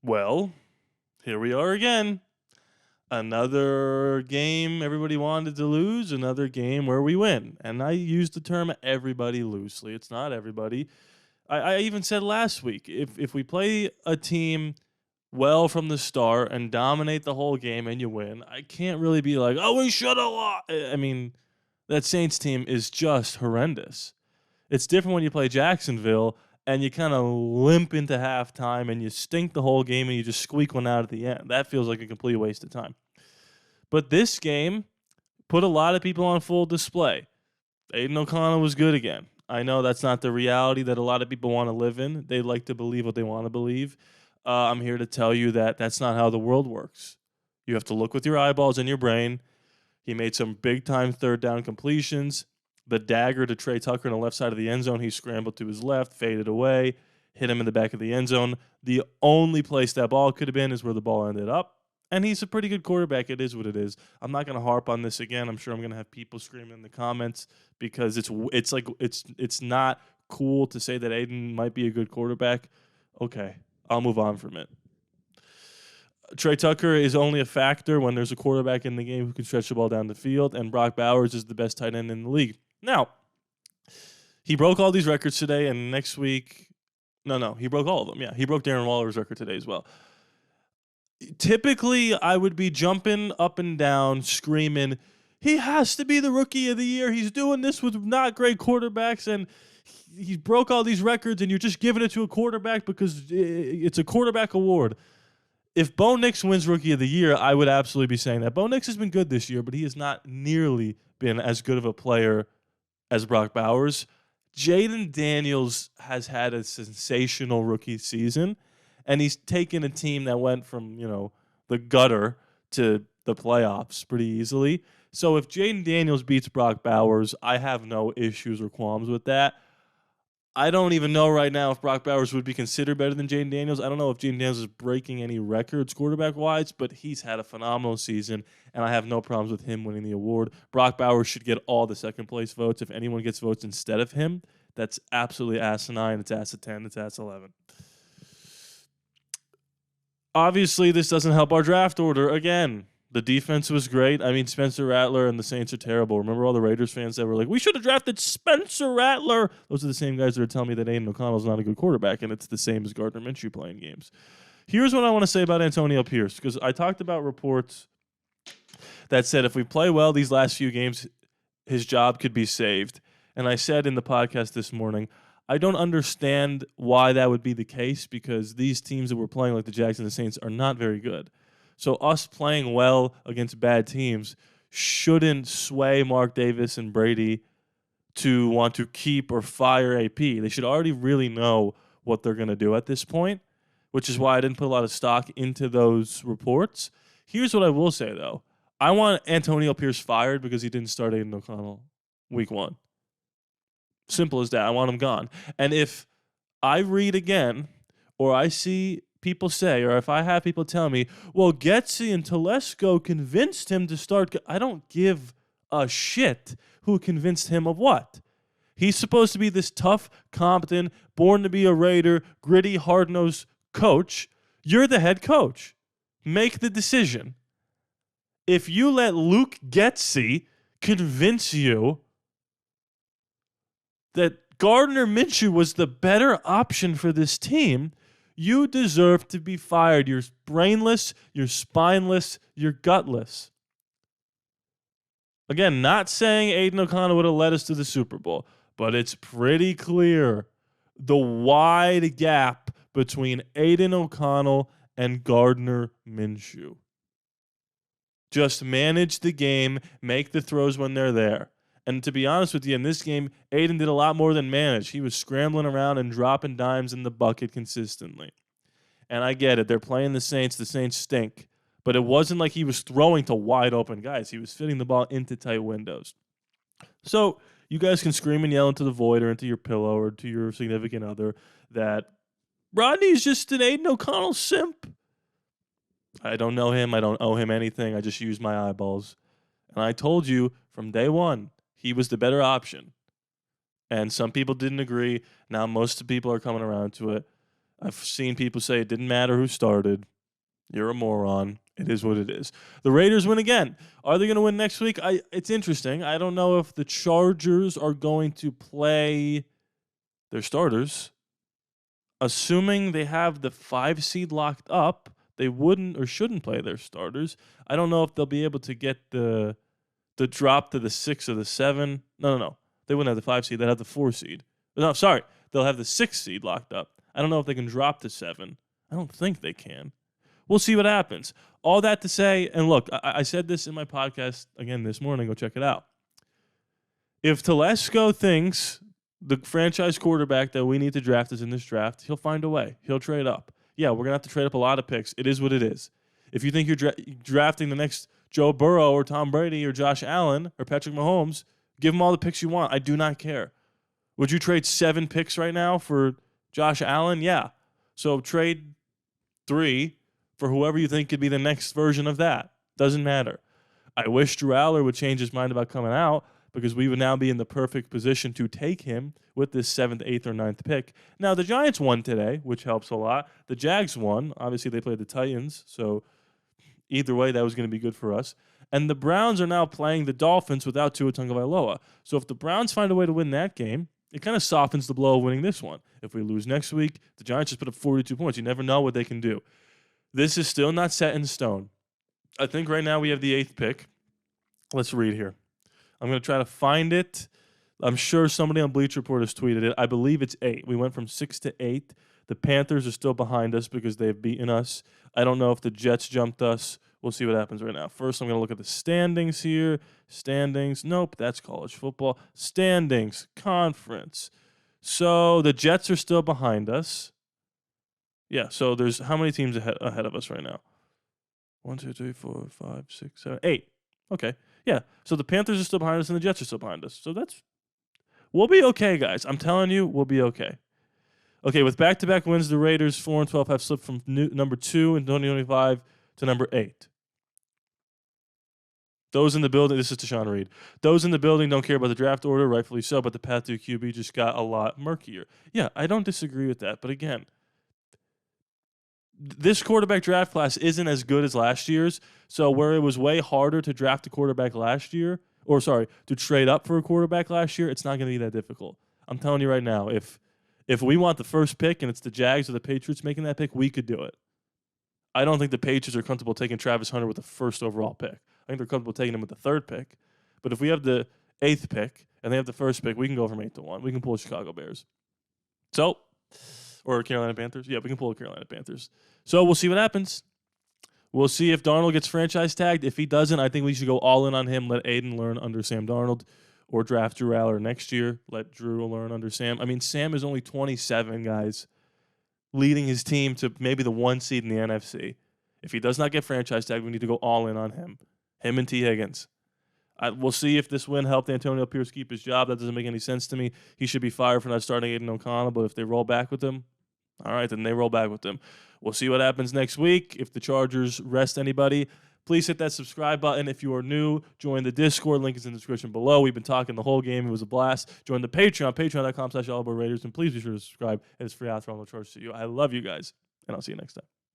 Well, here we are again. Another game everybody wanted to lose, another game where we win. And I use the term everybody loosely. It's not everybody. I even said last week, if we play a team well from the start and dominate the whole game and you win, I can't really be like, oh, we should have lost. I mean, that Saints team is just horrendous. It's different when you play Jacksonville and you kind of limp into halftime and you stink the whole game and you just squeak one out at the end. That feels like a complete waste of time. But this game put a lot of people on full display. Aiden O'Connell was good again. I know that's not the reality that a lot of people want to live in. They like to believe what they want to believe. I'm here to tell you that that's not how the world works. You have to look with your eyeballs and your brain. He made some big-time third down completions. The dagger to Trey Tucker on the left side of the end zone, he scrambled to his left, faded away, hit him in the back of the end zone. The only place that ball could have been is where the ball ended up. And he's a pretty good quarterback. It is what it is. I'm not going to harp on this again. I'm sure I'm going to have people screaming in the comments because it's not cool to say that Aiden might be a good quarterback. Okay, I'll move on from it. Trey Tucker is only a factor when there's a quarterback in the game who can stretch the ball down the field, and Brock Bowers is the best tight end in the league. Now, he broke all these records today, and next week, he broke all of them. Yeah, he broke Darren Waller's record today as well. Typically, I would be jumping up and down, screaming, he has to be the rookie of the year. He's doing this with not great quarterbacks, and he broke all these records, and you're just giving it to a quarterback because it's a quarterback award. If Bo Nix wins Rookie of the Year, I would absolutely be saying that. Bo Nix has been good this year, but he has not nearly been as good of a player as Brock Bowers. Jaden Daniels has had a sensational rookie season, and he's taken a team that went from, the gutter to the playoffs pretty easily. So if Jaden Daniels beats Brock Bowers, I have no issues or qualms with that. I don't even know right now if Brock Bowers would be considered better than Jaden Daniels. I don't know if Jaden Daniels is breaking any records quarterback-wise, but he's had a phenomenal season, and I have no problems with him winning the award. Brock Bowers should get all the second-place votes. If anyone gets votes instead of him, that's absolutely asinine. It's ass of 10. It's ass 11. Obviously, this doesn't help our draft order again. The defense was great. I mean, Spencer Rattler and the Saints are terrible. Remember all the Raiders fans that were like, we should have drafted Spencer Rattler? Those are the same guys that are telling me that Aiden O'Connell's not a good quarterback, and it's the same as Gardner Minshew playing games. Here's what I want to say about Antonio Pierce, because I talked about reports that said if we play well these last few games, his job could be saved. And I said in the podcast this morning, I don't understand why that would be the case, because these teams that we're playing, like the Jags and the Saints, are not very good. So us playing well against bad teams shouldn't sway Mark Davis and Brady to want to keep or fire AP. They should already really know what they're going to do at this point, which is why I didn't put a lot of stock into those reports. Here's what I will say, though. I want Antonio Pierce fired because he didn't start Aiden O'Connell week 1. Simple as that. I want him gone. And if I read again or I see people say, or if I have people tell me, well, Getsy and Telesco convinced him to start. I don't give a shit who convinced him of what. He's supposed to be this tough, competent, born to be a Raider, gritty, hard-nosed coach. You're the head coach. Make the decision. If you let Luke Getsy convince you that Gardner Minshew was the better option for this team, you deserve to be fired. You're brainless, you're spineless, you're gutless. Again, not saying Aiden O'Connell would have led us to the Super Bowl, but it's pretty clear the wide gap between Aiden O'Connell and Gardner Minshew. Just manage the game, make the throws when they're there. And to be honest with you, in this game, Aiden did a lot more than manage. He was scrambling around and dropping dimes in the bucket consistently. And I get it. They're playing the Saints. The Saints stink. But it wasn't like he was throwing to wide open guys. He was fitting the ball into tight windows. So you guys can scream and yell into the void or into your pillow or to your significant other that Rodney's just an Aiden O'Connell simp. I don't know him. I don't owe him anything. I just use my eyeballs. And I told you from day one, he was the better option. And some people didn't agree. Now most of the people are coming around to it. I've seen people say it didn't matter who started. You're a moron. It is what it is. The Raiders win again. Are they going to win next week? It's interesting. I don't know if the Chargers are going to play their starters. Assuming they have the 5 seed locked up, they wouldn't or shouldn't play their starters. I don't know if they'll be able to get the drop to the 6 or the 7. No. They wouldn't have the 5 seed. They'd have the 4 seed. No, sorry. They'll have the 6 seed locked up. I don't know if they can drop to 7. I don't think they can. We'll see what happens. All that to say, and look, I said this in my podcast again this morning. Go check it out. If Telesco thinks the franchise quarterback that we need to draft is in this draft, he'll find a way. He'll trade up. Yeah, we're going to have to trade up a lot of picks. It is what it is. If you think you're drafting the next Joe Burrow or Tom Brady or Josh Allen or Patrick Mahomes, give them all the picks you want. I do not care. Would you trade 7 picks right now for Josh Allen? Yeah. So trade 3 for whoever you think could be the next version of that. Doesn't matter. I wish Drew Aller would change his mind about coming out because we would now be in the perfect position to take him with this 7th, 8th, or 9th pick. Now, the Giants won today, which helps a lot. The Jags won. Obviously, they played the Titans, so either way, that was going to be good for us. And the Browns are now playing the Dolphins without Tua Tagovailoa. So if the Browns find a way to win that game, it kind of softens the blow of winning this one. If we lose next week, the Giants just put up 42 points. You never know what they can do. This is still not set in stone. I think right now we have the 8th pick. Let's read here. I'm going to try to find it. I'm sure somebody on Bleacher Report has tweeted it. I believe it's 8. We went from 6 to 8. The Panthers are still behind us because they've beaten us. I don't know if the Jets jumped us. We'll see what happens right now. First, I'm going to look at the standings here. Standings. Nope, that's college football. Standings. Conference. So the Jets are still behind us. Yeah, so there's how many teams ahead of us right now? 1, 2, 3, 4, 5, 6, 7, 8. Okay. Yeah. So the Panthers are still behind us and the Jets are still behind us. So we'll be okay, guys. I'm telling you, we'll be okay. Okay, with back-to-back wins, the Raiders 4-12 have slipped from number 2 in 2025 to number 8. Those in the building, this is to Sean Reed. Those in the building don't care about the draft order, rightfully so, but the path to QB just got a lot murkier. Yeah, I don't disagree with that, but again, this quarterback draft class isn't as good as last year's. So where it was way harder to draft a quarterback last year, to trade up for a quarterback last year, it's not going to be that difficult. I'm telling you right now, if we want the first pick and it's the Jags or the Patriots making that pick, we could do it. I don't think the Patriots are comfortable taking Travis Hunter with the first overall pick. I think they're comfortable taking him with the 3rd pick. But if we have the 8th pick and they have the first pick, we can go from 8 to 1. We can pull the Chicago Bears. Or Carolina Panthers. Yeah, we can pull the Carolina Panthers. So we'll see what happens. We'll see if Darnold gets franchise tagged. If he doesn't, I think we should go all in on him. Let Aiden learn under Sam Darnold, or draft Drew Aller next year. Let Drew learn under Sam. I mean, Sam is only 27, guys, leading his team to maybe the 1 seed in the NFC. If he does not get franchise tagged, we need to go all in on him. Him and T. Higgins. We'll see if this win helped Antonio Pierce keep his job. That doesn't make any sense to me. He should be fired for not starting Aiden O'Connell, but if they roll back with him, all right, then they roll back with him. We'll see what happens next week. If the Chargers rest anybody, please hit that subscribe button. If you are new, join the Discord. Link is in the description below. We've been talking the whole game. It was a blast. Join the Patreon, patreon.com/ALLaBorde Raiders, and please be sure to subscribe. It is free after all, no charge to you. I love you guys, and I'll see you next time.